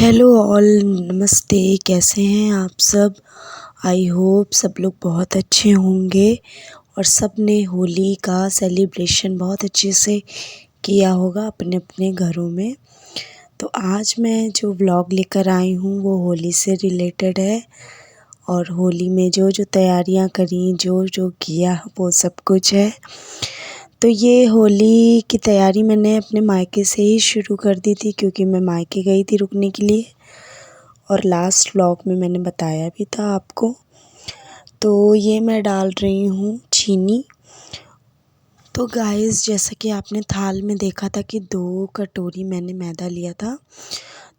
Hello all, नमस्ते। कैसे हैं आप सब? आई होप सब लोग बहुत अच्छे होंगे और सब ने होली का सेलिब्रेशन बहुत अच्छे से किया होगा अपने अपने घरों में। तो आज मैं जो व्लॉग लेकर आई हूँ वो होली से रिलेटेड है और होली में जो जो तैयारियाँ करी, जो जो किया, वो सब कुछ है। तो ये होली की तैयारी मैंने अपने मायके से ही शुरू कर दी थी, क्योंकि मैं मायके गई थी रुकने के लिए और लास्ट व्लॉग में मैंने बताया भी था आपको। तो ये मैं डाल रही हूँ चीनी। तो गाइस, जैसा कि आपने थाल में देखा था कि 2 कटोरी मैंने मैदा लिया था।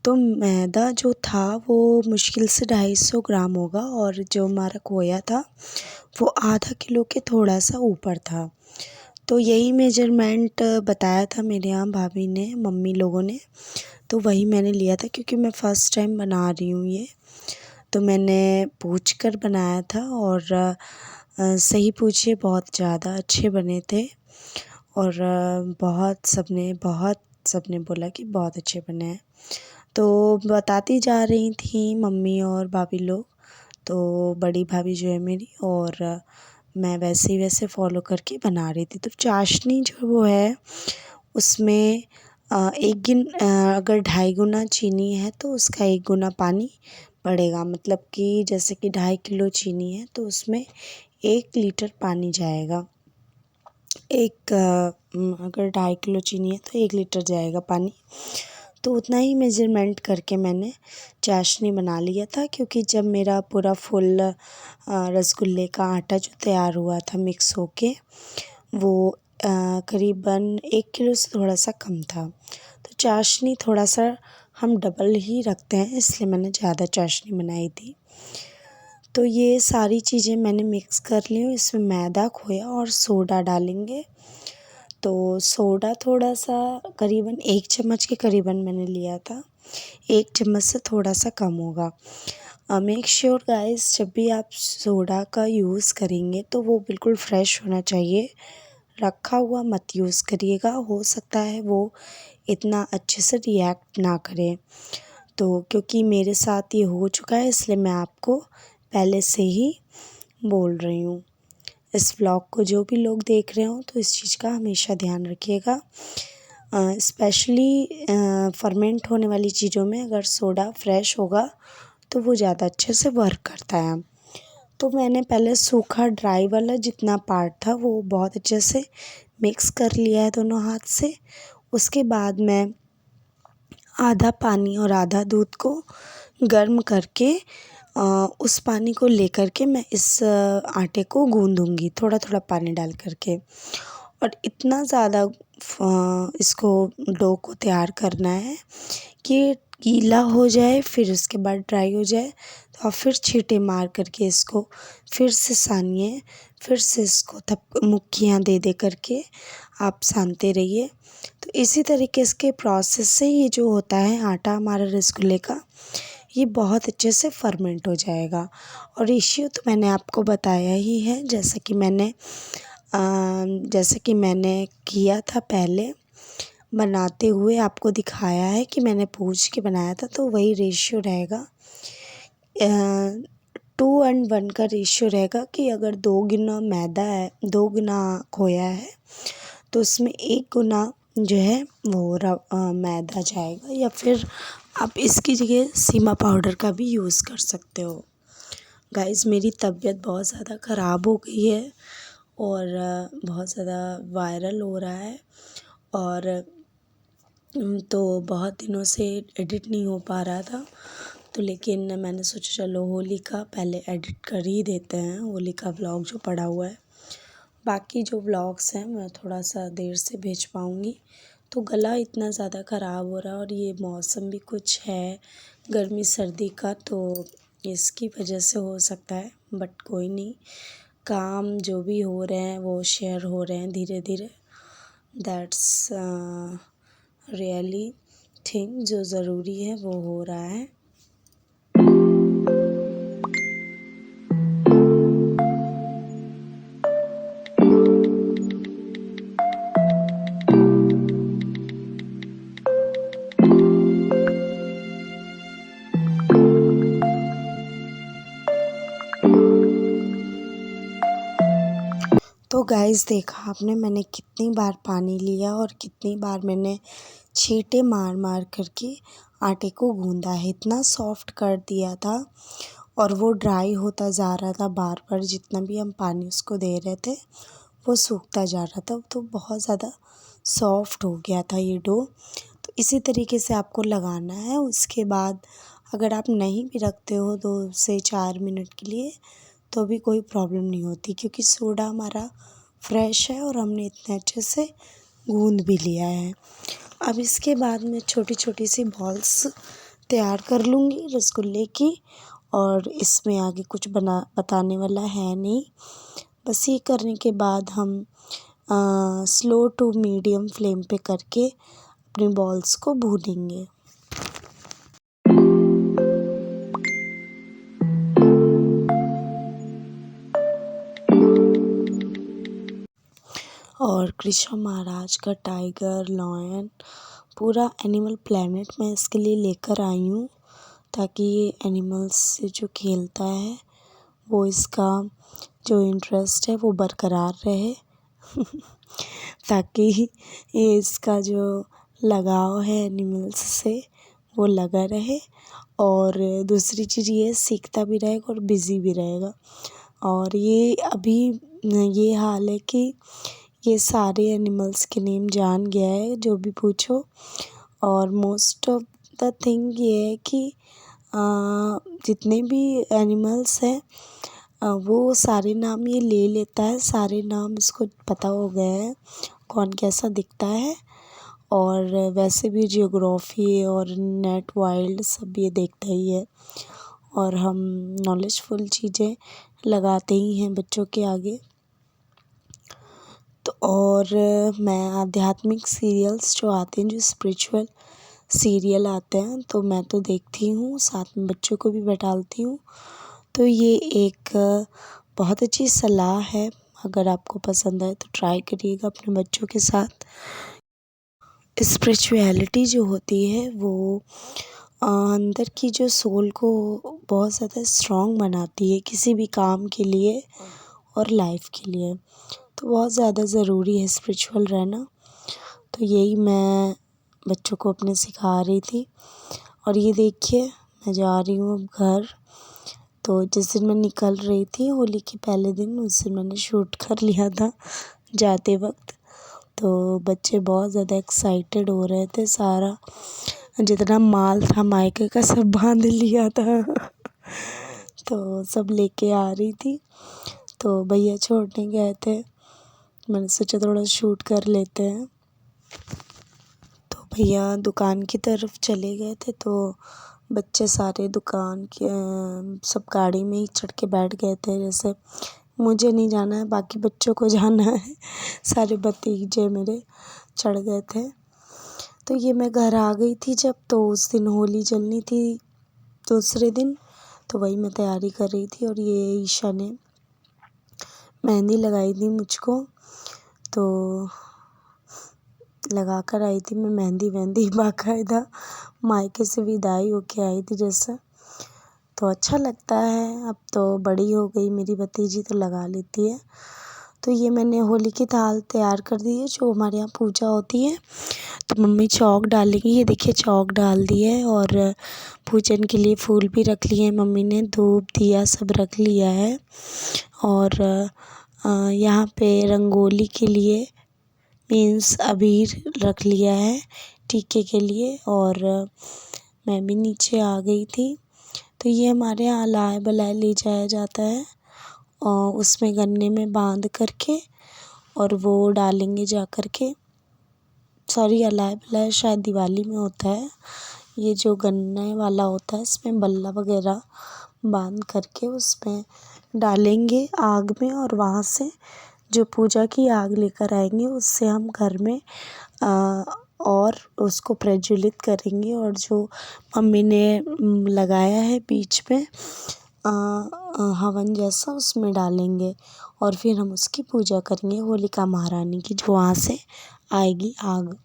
तो मैदा जो था वो मुश्किल से 250 ग्राम होगा और जो हमारा खोया था वो आधा किलो के थोड़ा सा ऊपर था। तो यही मेजरमेंट बताया था मेरे यहाँ भाभी ने, मम्मी लोगों ने। तो वही मैंने लिया था, क्योंकि मैं फ़र्स्ट टाइम बना रही हूँ ये। तो मैंने पूछ कर बनाया था और सही पूछिए बहुत ज़्यादा अच्छे बने थे और बहुत सबने बोला कि बहुत अच्छे बने हैं। तो बताती जा रही थी मम्मी और भाभी लोग। तो बड़ी भाभी जो है मेरी, और मैं वैसे फ़ॉलो करके बना रही थी। तो चाशनी जो वो है उसमें अगर 2.5 गुना चीनी है तो उसका 1 गुना पानी पड़ेगा। मतलब कि जैसे कि 2.5 किलो चीनी है तो उसमें 1 लीटर पानी जाएगा। अगर 2.5 किलो चीनी है तो 1 लीटर जाएगा पानी। तो उतना ही मेजरमेंट करके मैंने चाशनी बना लिया था, क्योंकि जब मेरा पूरा फुल रसगुल्ले का आटा जो तैयार हुआ था मिक्स होके, वो करीबन 1 किलो से थोड़ा सा कम था। तो चाशनी थोड़ा सा हम डबल ही रखते हैं, इसलिए मैंने ज़्यादा चाशनी बनाई थी। तो ये सारी चीज़ें मैंने मिक्स कर ली हूँ। इसमें मैदा, खोया और सोडा डालेंगे। तो सोडा थोड़ा सा करीबन 1 चम्मच के करीबन मैंने लिया था। 1 चम्मच से थोड़ा सा कम होगा। मेक श्योर गाइस, जब भी आप सोडा का यूज़ करेंगे तो वो बिल्कुल फ्रेश होना चाहिए। रखा हुआ मत यूज़ करिएगा, हो सकता है वो इतना अच्छे से रिएक्ट ना करे। तो क्योंकि मेरे साथ ये हो चुका है, इसलिए मैं आपको पहले से ही बोल रही हूँ। इस व्लॉग को जो भी लोग देख रहे हो तो इस चीज़ का हमेशा ध्यान रखिएगा। स्पेशली फर्मेंट होने वाली चीज़ों में अगर सोडा फ्रेश होगा तो वो ज़्यादा अच्छे से वर्क करता है। तो मैंने पहले सूखा ड्राई वाला जितना पार्ट था वो बहुत अच्छे से मिक्स कर लिया है दोनों हाथ से। उसके बाद मैं आधा पानी और आधा दूध को गर्म करके उस पानी को लेकर के मैं इस आटे को गूँधूँगी, थोड़ा थोड़ा पानी डाल करके। और इतना ज़्यादा इसको डो को तैयार करना है कि गीला हो जाए, फिर उसके बाद ड्राई हो जाए। तो आप फिर छींटे मार करके इसको फिर से सानिए, फिर से इसको मुक्कियाँ दे दे करके आप सानते रहिए। तो इसी तरीके के प्रोसेस से ये जो होता है आटा हमारा रसगुल्ले का, ये बहुत अच्छे से फर्मेंट हो जाएगा। और रेशियो तो मैंने आपको बताया ही है, जैसे कि मैंने किया था पहले बनाते हुए आपको दिखाया है कि मैंने पूछ के बनाया था, तो वही रेशियो रहेगा। 2:1 का रेशियो रहेगा कि अगर 2 गुना मैदा है, 2 गुना खोया है तो उसमें 1 गुना जो है वो मैदा जाएगा, या फिर आप इसकी जगह सीमा पाउडर का भी यूज़ कर सकते हो। गाइस, मेरी तबीयत बहुत ज़्यादा ख़राब हो गई है और बहुत ज़्यादा वायरल हो रहा है, और तो बहुत दिनों से एडिट नहीं हो पा रहा था। तो लेकिन मैंने सोचा चलो होली का पहले एडिट कर ही देते हैं, होली का व्लॉग जो पड़ा हुआ है। बाकी जो व्लॉग्स हैं मैं थोड़ा सा देर से भेज पाऊँगी। तो गला इतना ज़्यादा ख़राब हो रहा है और ये मौसम भी कुछ है गर्मी सर्दी का, तो इसकी वजह से हो सकता है। बट कोई नहीं, काम जो भी हो रहे हैं वो शेयर हो रहे हैं धीरे धीरे। दैट्स रियली थिंग, जो ज़रूरी है वो हो रहा है। तो गाइस देखा आपने मैंने कितनी बार पानी लिया और कितनी बार मैंने छींटे मार मार करके आटे को गूंदा है। इतना सॉफ्ट कर दिया था और वो ड्राई होता जा रहा था, बार बार जितना भी हम पानी उसको दे रहे थे वो सूखता जा रहा था। तो बहुत ज़्यादा सॉफ्ट हो गया था ये डो। तो इसी तरीके से आपको लगाना है। उसके बाद अगर आप नहीं भी रखते हो 2 से 4 मिनट के लिए तो भी कोई प्रॉब्लम नहीं होती, क्योंकि सोडा हमारा फ्रेश है और हमने इतने अच्छे से गूंद भी लिया है। अब इसके बाद मैं छोटी छोटी सी बॉल्स तैयार कर लूँगी रसगुल्ले की, और इसमें आगे कुछ बताने वाला है नहीं। बस ये करने के बाद हम स्लो टू मीडियम फ्लेम पे करके अपनी बॉल्स को भूनेंगे। और कृष्ण महाराज का टाइगर, लायन, पूरा एनिमल प्लेनेट मैं इसके लिए लेकर आई हूँ, ताकि ये एनिमल्स से जो खेलता है वो इसका जो इंटरेस्ट है वो बरकरार रहे ताकि ये इसका जो लगाव है एनिमल्स से वो लगा रहे, और दूसरी चीज़ ये सीखता भी रहेगा और बिज़ी भी रहेगा। और ये अभी ये हाल है कि ये सारे एनिमल्स के नेम जान गया है, जो भी पूछो। और मोस्ट ऑफ द थिंग ये है कि जितने भी एनिमल्स हैं वो सारे नाम ये ले लेता है। सारे नाम इसको पता हो गए हैं कौन कैसा दिखता है, और वैसे भी जियोग्राफी और नेट वाइल्ड सब ये देखता ही है। और हम नॉलेजफुल चीज़ें लगाते ही हैं बच्चों के आगे। तो और मैं आध्यात्मिक सीरियल्स जो आते हैं, जो स्पिरिचुअल सीरियल आते हैं, तो मैं तो देखती हूँ, साथ में बच्चों को भी बैठालती हूँ। तो ये एक बहुत अच्छी सलाह है। अगर आपको पसंद आए तो ट्राई करिएगा अपने बच्चों के साथ। स्पिरिचुअलिटी जो होती है वो अंदर की जो सोल को बहुत ज़्यादा स्ट्रॉन्ग बनाती है किसी भी काम के लिए और लाइफ के लिए। तो बहुत ज़्यादा ज़रूरी है स्पिरिचुअल रहना। तो यही मैं बच्चों को अपने सिखा रही थी। और ये देखिए मैं जा रही हूँ अब घर। तो जिस दिन मैं निकल रही थी होली के पहले दिन, उस दिन मैंने शूट कर लिया था जाते वक्त। तो बच्चे बहुत ज़्यादा एक्साइटेड हो रहे थे। सारा जितना माल था मायके का सब बांध लिया था तो सब लेके आ रही थी। तो भैया छोड़ने गए थे, मैंने सोचा थोड़ा शूट कर लेते हैं। तो भैया दुकान की तरफ चले गए थे, तो बच्चे सारे दुकान के सब गाड़ी में ही चढ़ के बैठ गए थे। जैसे मुझे नहीं जाना है, बाकी बच्चों को जाना है। सारे भतीजे मेरे चढ़ गए थे। तो ये मैं घर आ गई थी जब, तो उस दिन होली जलनी थी दूसरे दिन, तो वही मैं तैयारी कर रही थी। और ये ईशा ने मेहंदी लगाई थी मुझको, तो लगा कर आई थी मैं मेहंदी बाकायदा मायके से विदाई होके आई थी जैसे। तो अच्छा लगता है। अब तो बड़ी हो गई मेरी भतीजी, तो लगा लेती है। तो ये मैंने होली की थाल तैयार कर दी है, जो हमारे यहाँ पूजा होती है। तो मम्मी चौक डालेंगी, ये देखिए चौक डाल दी है, और पूजन के लिए फूल भी रख लिए हैं मम्मी ने, धूप दिया सब रख लिया है। और यहाँ पे रंगोली के लिए मीन्स अबीर रख लिया है टीके के लिए। और मैं भी नीचे आ गई थी। तो ये हमारे यहाँ अलाय बलाय ले जाया जाता है, और उसमें गन्ने में बांध करके और वो डालेंगे जा कर के। सॉरी, अलाय बलाय शायद दिवाली में होता है। ये जो गन्ने वाला होता है इसमें बल्ला वगैरह बांध करके उसमें डालेंगे आग में, और वहाँ से जो पूजा की आग लेकर आएंगे उससे हम घर में और उसको प्रज्वलित करेंगे। और जो मम्मी ने लगाया है बीच में हवन जैसा, उसमें डालेंगे, और फिर हम उसकी पूजा करेंगे होलिका महारानी की, जो वहाँ से आएगी आग।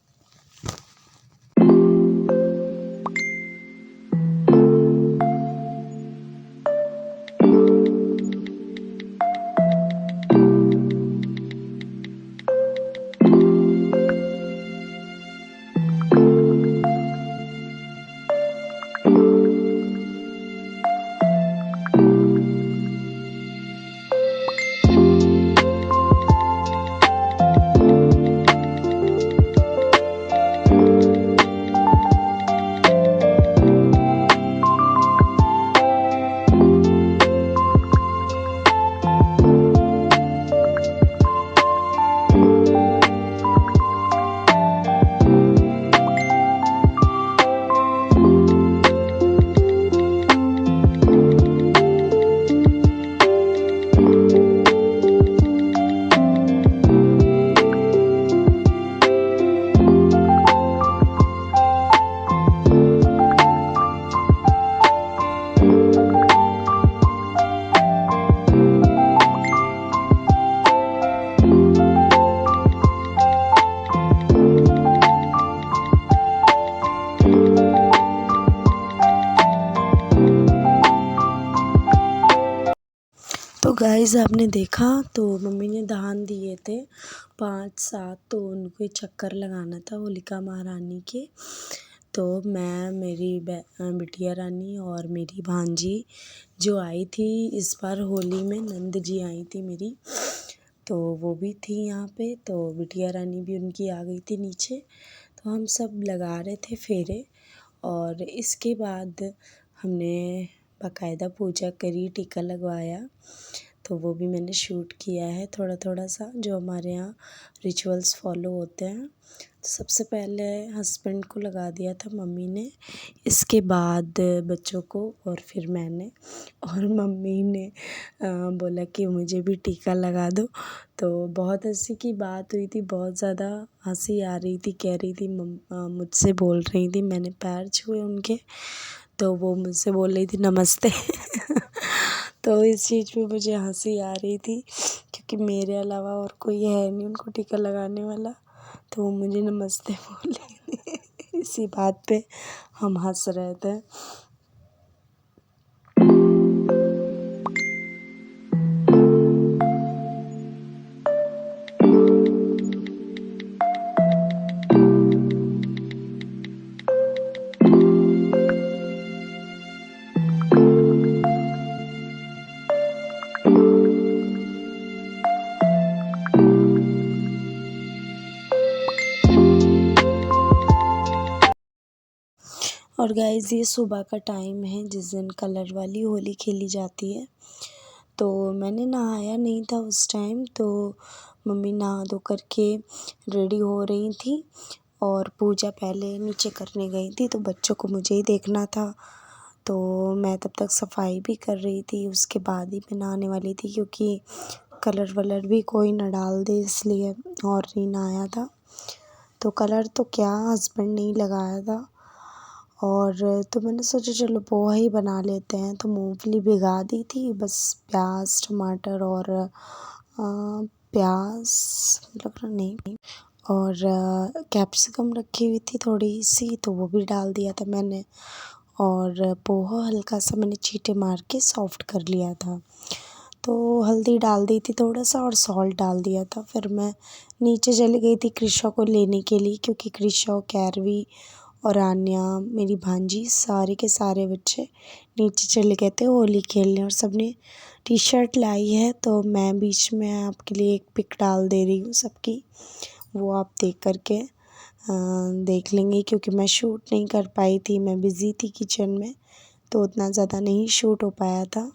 तो गाइस आपने देखा तो मम्मी ने दान दिए थे 5-7, तो उनको चक्कर लगाना था होलिका महारानी के। तो मैं, मेरी बिटिया रानी और मेरी भांजी जो आई थी इस बार होली में, नंद जी आई थी मेरी, तो वो भी थी यहाँ पे। तो बिटिया रानी भी उनकी आ गई थी नीचे। तो हम सब लगा रहे थे फेरे, और इसके बाद हमने बाकायदा पूजा करी, टीका लगवाया। तो वो भी मैंने शूट किया है थोड़ा थोड़ा सा, जो हमारे यहाँ रिचुअल्स फॉलो होते हैं। तो सबसे पहले हस्बैंड को लगा दिया था मम्मी ने, इसके बाद बच्चों को, और फिर मैंने। और मम्मी ने बोला कि मुझे भी टीका लगा दो। तो बहुत हंसी की बात हुई थी, बहुत ज़्यादा हंसी आ रही थी। कह रही थी मुझसे बोल रही थी, मैंने पैर छुए उनके, तो वो मुझसे बोल रही थी नमस्ते। तो इस चीज़ पे मुझे हंसी आ रही थी, क्योंकि मेरे अलावा और कोई है नहीं उनको टीका लगाने वाला। तो वो मुझे नमस्ते बोल रही थी। इसी बात पे हम हंस रहे थे। और गाइस ये सुबह का टाइम है जिस दिन कलर वाली होली खेली जाती है। तो मैंने नहाया नहीं था उस टाइम, तो मम्मी नहा धो करके रेडी हो रही थी, और पूजा पहले नीचे करने गई थी। तो बच्चों को मुझे ही देखना था, तो मैं तब तक सफाई भी कर रही थी। उसके बाद ही मैं नहाने वाली थी, क्योंकि कलर वलर भी कोई ना डाल दे, इसलिए और नहीं नहाया था। तो कलर तो क्या, हस्बैंड ने ही लगाया था। और तो मैंने सोचा चलो पोहा ही बना लेते हैं। तो मूंगफली भिगा दी थी, बस प्याज टमाटर और प्याज लग रहा नहीं, और कैप्सिकम रखी हुई थी थोड़ी सी, तो वो भी डाल दिया था मैंने। और पोहा हल्का सा मैंने चीटे मार के सॉफ्ट कर लिया था। तो हल्दी डाल दी थी थोड़ा सा, और सॉल्ट डाल दिया था। फिर मैं नीचे चली गई थी कृषा को लेने के लिए, क्योंकि कृषा और कैरवी और आन्या, मेरी भांजी, सारे के सारे बच्चे नीचे चले गए थे होली खेलने। और सबने टी शर्ट लाई है, तो मैं बीच में आपके लिए एक पिक डाल दे रही हूँ सबकी, वो आप देख कर के देख लेंगे। क्योंकि मैं शूट नहीं कर पाई थी, मैं बिज़ी थी किचन में, तो उतना ज़्यादा नहीं शूट हो पाया था।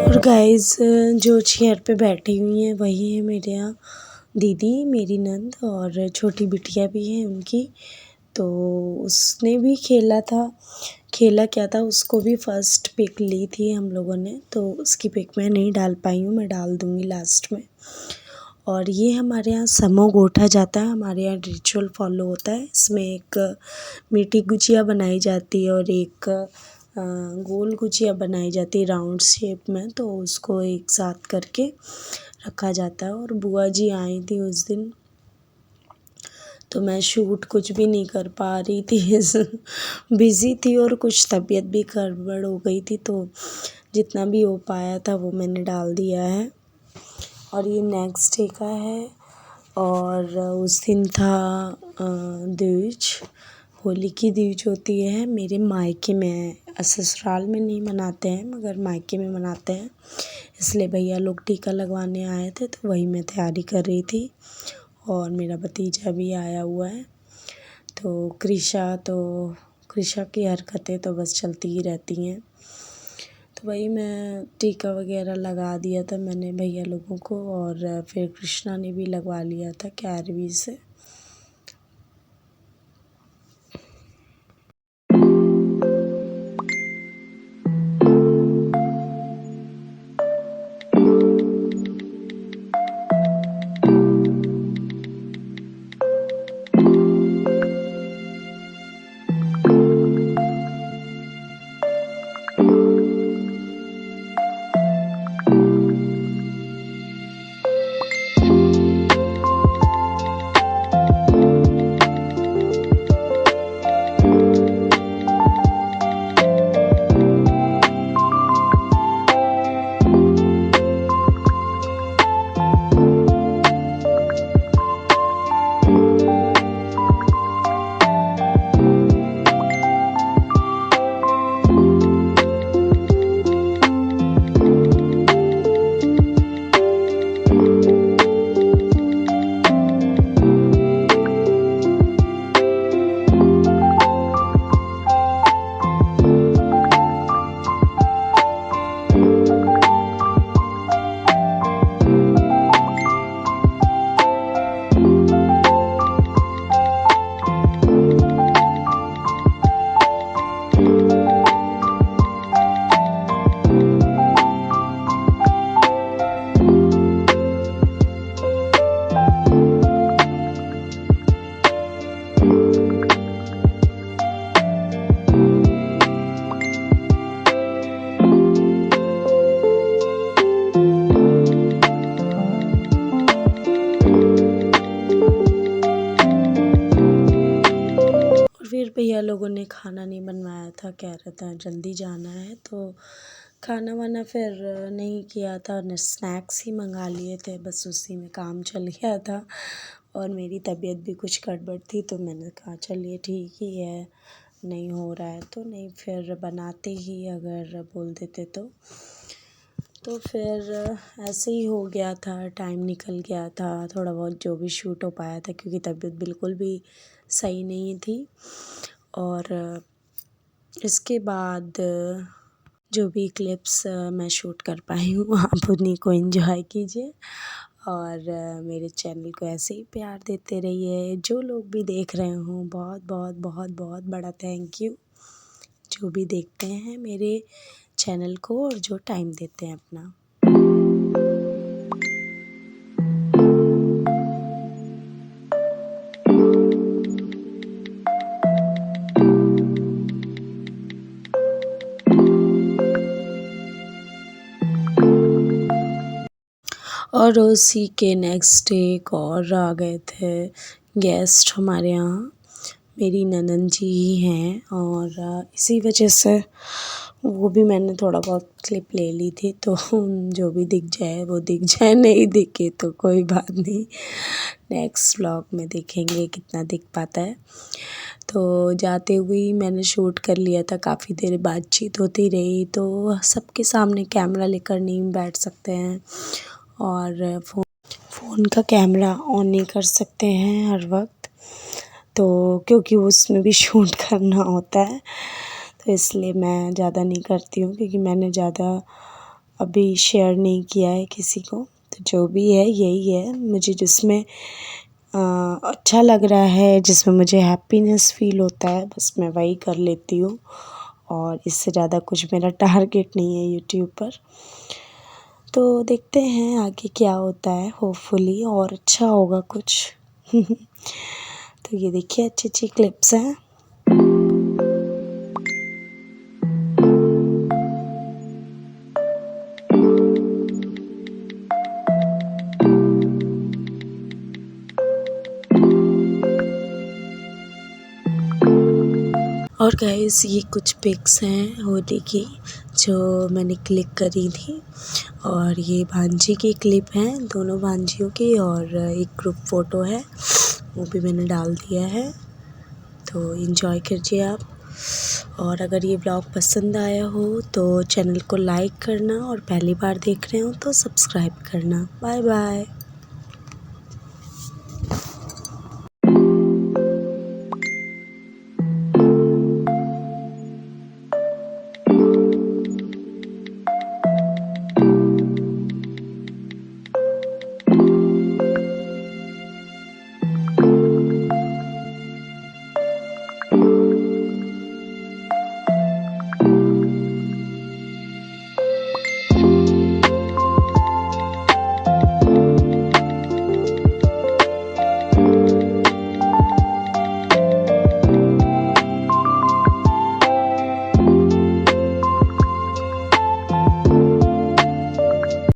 और गाइस जो चेयर पे बैठी हुई हैं वही है मेरे यहाँ दीदी, मेरी नंद, और छोटी बिटिया भी है उनकी। तो उसने भी खेला था। खेला क्या था, उसको भी फर्स्ट पिक ली थी हम लोगों ने, तो उसकी पिक मैं नहीं डाल पाई हूँ, मैं डाल दूँगी लास्ट में। और ये हमारे यहाँ समो गोठा जाता है, हमारे यहाँ रिचुअल फॉलो होता है। इसमें एक मीठी गुजिया बनाई जाती है, और एक गोल गुजिया बनाई जाती है राउंड शेप में, तो उसको एक साथ करके रखा जाता है। और बुआ जी आई थी उस दिन, तो मैं शूट कुछ भी नहीं कर पा रही थी। बिज़ी थी, और कुछ तबीयत भी गड़बड़ हो गई थी, तो जितना भी हो पाया था वो मैंने डाल दिया है। और ये नेक्स्ट डे का है, और उस दिन था दूज, होली की दूज होती है मेरे मायके में। ससुराल में नहीं मनाते हैं, मगर मायके में मनाते हैं। इसलिए भैया लोग टीका लगवाने आए थे, तो वही मैं तैयारी कर रही थी। और मेरा भतीजा भी आया हुआ है। तो कृषा की हरकतें तो बस चलती ही रहती हैं। तो वही मैं टीका वगैरह लगा दिया था मैंने भैया लोगों को, और फिर कृष्णा ने भी लगवा लिया था कैरवी से। भैया लोगों ने खाना नहीं बनवाया था, कह रहा था जल्दी जाना है, तो खाना वाना फिर नहीं किया था, न स्नैक्स ही मंगा लिए थे, बस उसी में काम चल गया था। और मेरी तबीयत भी कुछ गड़बड़ थी, तो मैंने कहा चलिए ठीक ही है, नहीं हो रहा है तो नहीं, फिर बनाते ही अगर बोल देते तो फिर ऐसे ही हो गया था, टाइम निकल गया था, थोड़ा बहुत जो भी शूट हो पाया था, क्योंकि तबीयत बिल्कुल भी सही नहीं थी। और इसके बाद जो भी क्लिप्स मैं शूट कर पाई हूँ आप उन्हीं को एंजॉय कीजिए और मेरे चैनल को ऐसे ही प्यार देते रहिए। जो लोग भी देख रहे हों बहुत बहुत बहुत बहुत बड़ा थैंक यू, जो भी देखते हैं मेरे चैनल को और जो टाइम देते हैं अपना। और उसी के नेक्स्ट डे एक और आ गए थे गेस्ट हमारे यहाँ, मेरी ननंद जी ही हैं, और इसी वजह से वो भी मैंने थोड़ा बहुत क्लिप ले ली थी। तो जो भी दिख जाए वो दिख जाए, नहीं दिखे तो कोई बात नहीं, नेक्स्ट व्लॉग में देखेंगे कितना दिख पाता है। तो जाते हुए ही मैंने शूट कर लिया था, काफ़ी देर बातचीत होती रही, तो सबके सामने कैमरा लेकर नहीं बैठ सकते हैं और फ़ोन का कैमरा ऑन नहीं कर सकते हैं हर वक्त, तो क्योंकि उसमें भी शूट करना होता है, तो इसलिए मैं ज़्यादा नहीं करती हूँ, क्योंकि मैंने ज़्यादा अभी शेयर नहीं किया है किसी को। तो जो भी है यही है, मुझे जिसमें अच्छा लग रहा है, जिसमें मुझे हैप्पीनेस फ़ील होता है, बस मैं वही कर लेती हूँ, और इससे ज़्यादा कुछ मेरा टारगेट नहीं है यूट्यूब पर। तो देखते हैं आगे क्या होता है, होपफुली और अच्छा होगा कुछ। तो ये देखिए अच्छी अच्छी क्लिप्स हैं। और गाइस ये कुछ पिक्स हैं होली की जो मैंने क्लिक करी थी, और ये भांजी की क्लिप हैं, दोनों भांजियों की, और एक ग्रुप फ़ोटो है वो भी मैंने डाल दिया है। तो एंजॉय कीजिए आप, और अगर ये ब्लॉग पसंद आया हो तो चैनल को लाइक करना, और पहली बार देख रहे हो तो सब्सक्राइब करना। Bye bye.